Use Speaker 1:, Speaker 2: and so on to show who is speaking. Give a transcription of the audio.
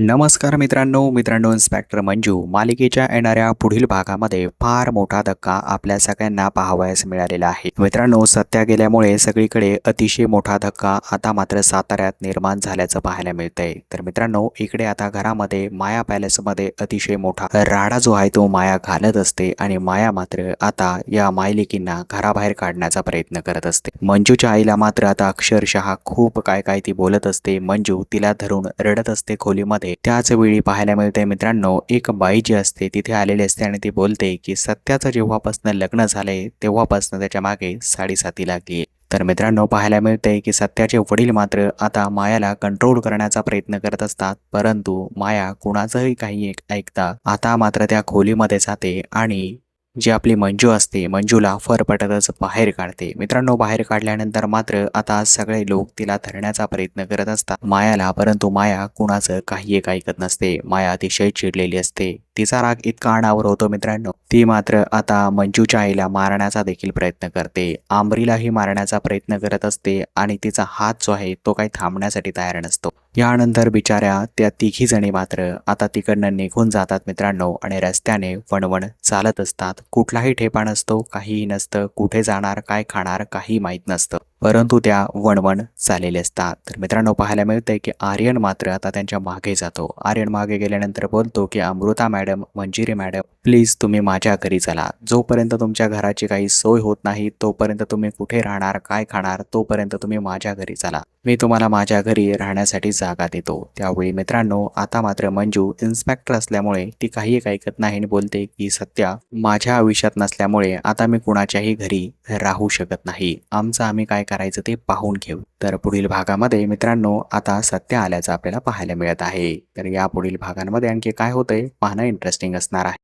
Speaker 1: नमस्कार मित्रांनो इन्स्पेक्टर मंजू मालिकेच्या येणाऱ्या पुढील भागामध्ये फार मोठा धक्का आपल्या सगळ्यांना पाहावयास मिळालेला आहे. मित्रांनो, सत्या गेल्यामुळे सगळीकडे अतिशय मोठा धक्का आता मात्र साताऱ्यात निर्माण झाल्याचं पाहायला मिळतंय. तर मित्रांनो, इकडे आता घरामध्ये माया पॅलेसमध्ये अतिशय मोठा राडा जो आहे तो माया घालत असते आणि माया मात्र आता या मायलेकींना घराबाहेर काढण्याचा प्रयत्न करत असते. मंजूच्या आईला मात्र आता अक्षरशः खूप काय ती बोलत असते. मंजू तिला धरून रडत असते खोलीमध्ये. त्याच वेळी पाहायला मिळते मित्रांनो, एक बाई जी असते तिथे आलेली असते आणि ती बोलते की सत्याचं जेव्हापासून लग्न झालंय तेव्हापासून त्याच्या मागे साडेसाती लागली. तर मित्रांनो, पाहायला मिळते की सत्याचे वडील मात्र आता मायाला कंट्रोल करण्याचा प्रयत्न करत असतात, परंतु माया कुणाचंही काही ऐकता आता मात्र त्या खोलीमध्ये जाते आणि जी आपली मंजू असते मंजूला फरफटतच बाहेर काढते. मित्रांनो, बाहेर काढल्यानंतर मात्र आता सगळे लोक तिला धरण्याचा प्रयत्न करत असतात मायाला, परंतु माया कुणाचं काही एक ऐकत नसते. माया अतिशय चिडलेली असते. तिचा राग इतका अनावर होतो मित्रांनो, ती मात्र आता मंजूच्या आईला मारण्याचा देखील प्रयत्न करते. आंबरीलाही मारण्याचा प्रयत्न करत असते आणि तिचा हात जो आहे तो काही थांबण्यासाठी तयार नसतो. यानंतर बिचाऱ्या त्या तिघी जणी मात्र आता तिकडनं निघून जातात मित्रांनो आणि रस्त्याने वणवण चालत असतात. कुठलाही ठेपा नसतो, काहीही नसतं. कुठे जाणार, काय खाणार काही माहीत नसतं, परंतु त्या वणवण चाललेले असतात. तर मित्रांनो, पाहायला मिळतंय की आर्यन मात्र आता त्यांच्या मागे जातो. आर्यन मागे गेल्यानंतर बोलतो की Amruta madam, Manjiri madam, please तुम्ही माझ्या घरी चला. जोपर्यंत तुमच्या घराची काही सोय होत नाही तोपर्यंत तुम्ही कुठे राहणार, काय खाणार, तोपर्यंत तुम्ही माझ्या घरी चला. मी तुम्हाला माझ्या घरी राहण्यासाठी जागा देतो. त्यावेळी मित्रांनो, आता मात्र मंजू इन्स्पेक्टर असल्यामुळे ती काही एक ऐकत नाही आणि बोलते की सत्या माझ्या आयुष्यात नसल्यामुळे आता मी कुणाच्याही घरी राहू शकत नाही. आमचं आम्ही काय करायचं ते पाहून घेऊ. तर पुढील भागामध्ये मित्रांनो आता सत्य आल्याचं आपल्याला पाहायला मिळत आहे. तर या पुढील भागांमध्ये आणखी काय होतंय पाहणं इंटरेस्टिंग असणार आहे.